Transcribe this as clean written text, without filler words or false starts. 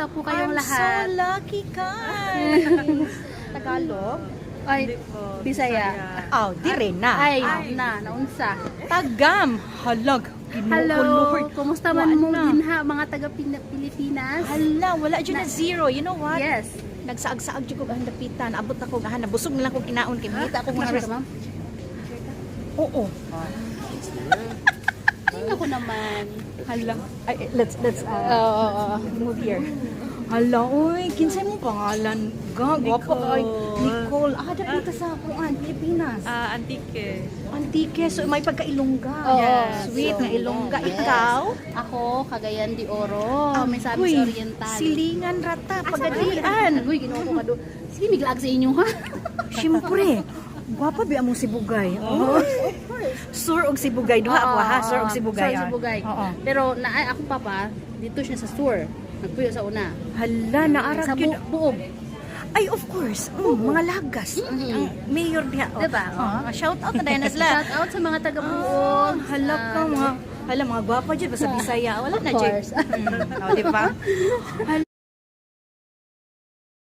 Kumusta po kayong I'm lahat? so lucky ka. Tagalog? Ay, Bisaya. Oh, di rin na. Ay, naunsa. Tagam. Halag. Hello, kumusta man mo na. dinha mga taga Pilipinas? Hala, wala dyan na zero. You know what? Yes. Nagsaag-saag dyan ko ang dapitan. Abot ako, nabusog na lang kong kinaon. Kaya makita ako mga Ka, ma'am? Oo. Tingnan ko naman. Hala. Ay, let's move here. Hala, oy, kinsay mo pangalan? Gwapo kay Nicole. Dapita sa kuan, Pilipinas. Antique. Antique, so may pagka-Ilongga. Yes. Sweet na Ilongga. Yes. Ikaw? Ako, Cagayan de Oro. May sabi Uy, sa Oriental. Silingan rata, pagadian. Uy, ginoo ko kado. Sige, miglag sa inyo ha. Siyempre, gwapa ba among sibugay? Oh. Sur og sibugay duha ako ha, sur og sibugay. Sur og sibugay. Oo. Pero naay ako papa, dito siya sa Sur. Nagpuyo sa una. Hala, naarag Sa yun. Buog. Ay, of course. Mga lagas. Ang mayor diha. Diba? Shout out na dahil na sila. Shout out sa mga taga Buog. Hala ka, mga gwapa dyan. Basta Bisaya. Wala na Of dyan. course. Di ba?